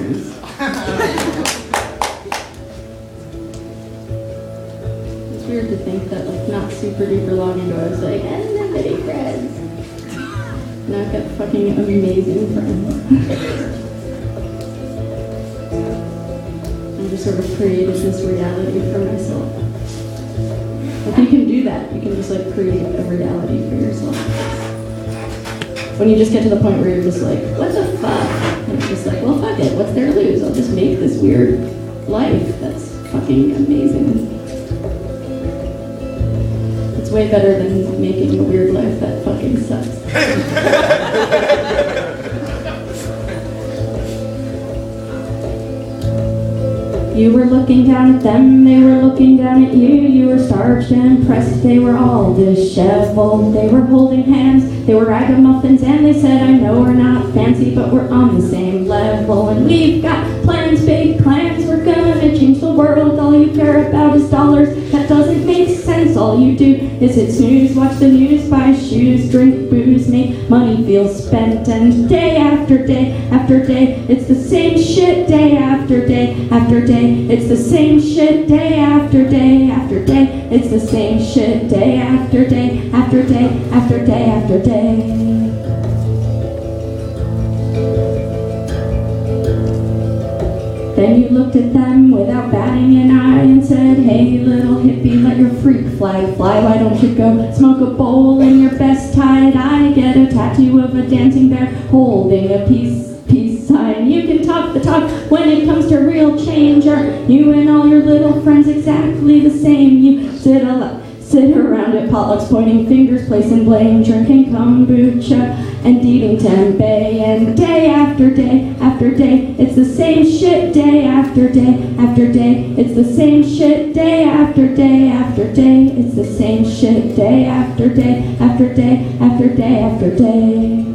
friends. It's weird to think that, like, not super duper long ago, I was like, I don't have any friends. Now I've got fucking amazing friends. I just sort of created this reality for myself. Like, you can do that. You can just, like, create a reality for yourself. When you just get to the point where you're just like, what the fuck? And it's just like, well, fuck it. What's there to lose? I'll just make this weird life that's fucking amazing. It's way better than making a weird life that fucking sucks. You were looking down at them, they were looking down at you. You were starched and pressed, they were all disheveled. They were holding hands, they were ragamuffins, and they said, I know we're not fancy, but we're on the same level. And we've got plans, big plans, we're gonna change the world. All you care about is dollars, that doesn't make sense. All you do is hit snooze, watch the news, buy shoes, drink booze, make money feel spent. And day after day after day, it's the same shit. Day after day after day, it's the same shit. Day after day after day, it's the same shit. Day after day after day after day after day. Then you looked at them without batting an eye and said, hey little hippie, let your freak flag fly. Why don't you go smoke a bowl in your best tie-dye? Get a tattoo of a dancing bear holding a peace sign. You can talk the talk when it comes to real change. Aren't you and all your little friends exactly the same? You sit around at potlucks pointing fingers, placing blame, drinking kombucha and eating tempeh. And day after day after day, it's the same shit. Day after day after day, it's the same shit. Day after day after day, it's the same shit. Day after day after day after day after day.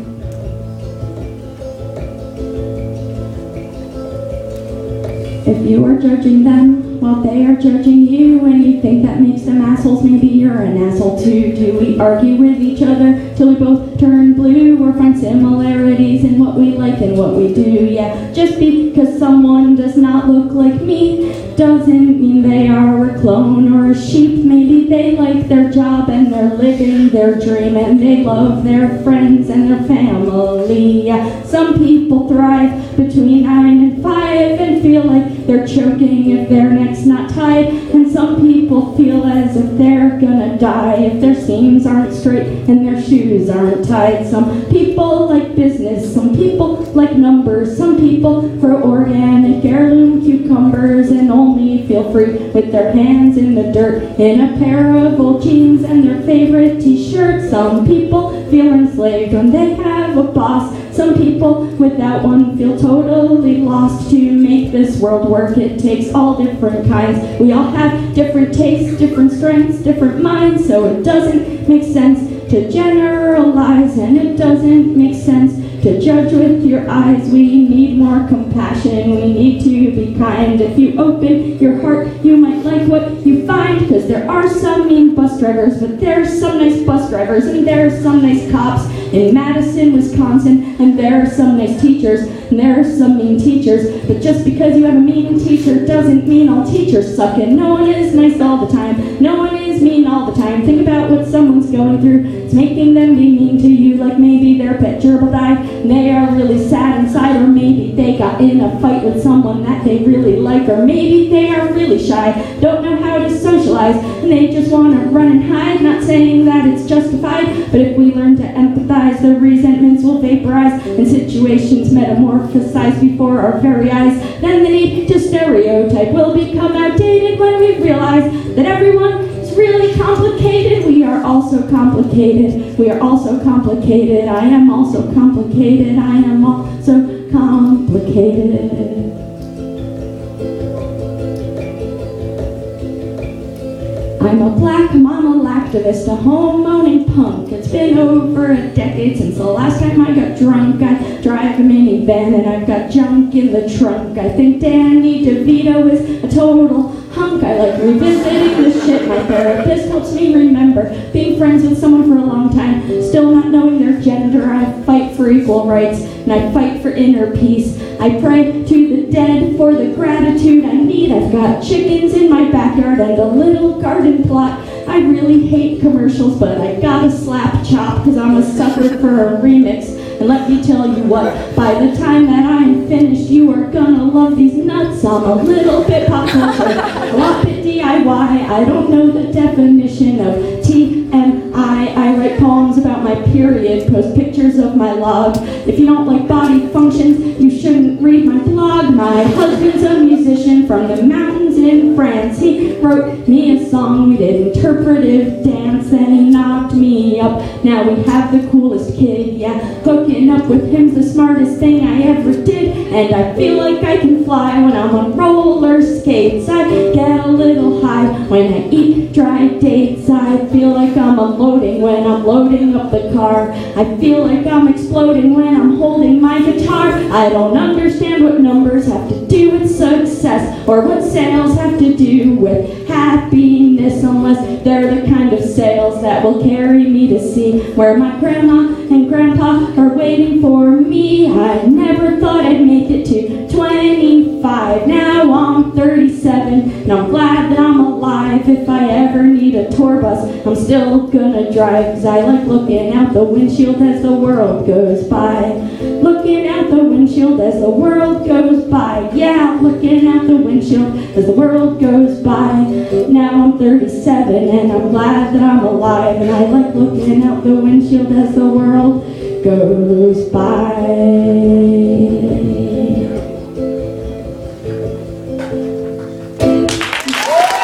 If you are judging them while they are judging you, and you think that makes them assholes, maybe you're an asshole too. Do we argue with each other till we both turn blue, or find similarities in what we like and what we do? Yeah, just because someone does not look like me doesn't mean they are a clone or a sheep. Maybe they like their job and they're living their dream, and they love their friends and their family. Yeah, some people thrive between 9 and 5 and feel like they're choking if their neck's not tied, and some people feel as if they're gonna die if their seams aren't straight and their shoes aren't tied. Some people like business, some people like numbers, some people grow organic heirloom cucumbers and only feel free with their hands in the dirt in a pair of old jeans and their favorite t-shirt. Some people feel enslaved when they have a boss. Some people without one feel totally lost. To make this world work, it takes all different kinds. We all have different tastes, different strengths, different minds, so it doesn't make sense to generalize, and it doesn't make sense to judge with your eyes. We need more compassion, we need to be kind. If you open your heart, you might like what you find, because there are some mean bus drivers, but there's some nice bus drivers, and there's some nice cops in Madison, Wisconsin, and there are some nice teachers, and there are some mean teachers. But just because you have a mean teacher doesn't mean all teachers suck, and no one is nice all the time, no one is mean all the time. Think about what someone's going through, it's making them be mean to you. Like maybe their pet gerbil died and they are really sad inside, or maybe they got in a fight with someone that they really like, or maybe they are really shy, don't know how to socialize, and they just want to run and hide. Not saying that it's justified, but if we learn to empathize, the resentments will vaporize and situations metamorphosize before our very eyes. Then the need to stereotype will become outdated when we realize that everyone is really complicated. We are also complicated. We are also complicated. I am also complicated. I am also complicated. I'm a black mama activist, a home-owning punk. It's been over a decade since the last time I got drunk. I drive a minivan and I've got junk in the trunk. I think Danny DeVito is a total hunk. I like revisiting the shit. My therapist helps me remember being friends with someone for a long time, still not knowing their gender. I fight for equal rights and I fight for inner peace. I pray to the dead for the gratitude I need. I've got chickens in my backyard and a little garden plot. I really hate commercials, but I gotta slap chop, cause I'm a sucker for a remix. And let me tell you what, by the time that I'm finished, you are gonna love these nuts. I'm a little bit pop culture, a lot bit DIY. I don't know the definition of TMI. I write poems about my period, post pictures of my log. If you don't like body functions, you shouldn't read my blog. My husband's a musician from the mountains in France. He wrote me a song, we did interpretive dance, and he knocked me up. Now we have the coolest kid, yeah. Hooking up with him's the smartest thing I ever did. And I feel like I can fly when I'm on roller skates. I get a little high when I eat dry dates. I feel like I'm unloading when I'm loading up the car. I feel like I'm exploding when I'm holding my guitar. I don't understand what numbers have to do with success, or what sales have to do with happiness, unless they're the kind of sales that will carry me to see where my grandma and grandpa are waiting for me. I never thought I'd make it to 25. Now I'm 37, and I'm glad that I'm alive. If I ever need a tour bus, I'm still gonna drive, cause I like looking out the windshield as the world goes by. Looking out the windshield as the world goes by. Yeah, looking out the windshield as the world goes by. Now I'm 37 and I'm glad that I'm alive, and I like looking out the windshield as the world goes by.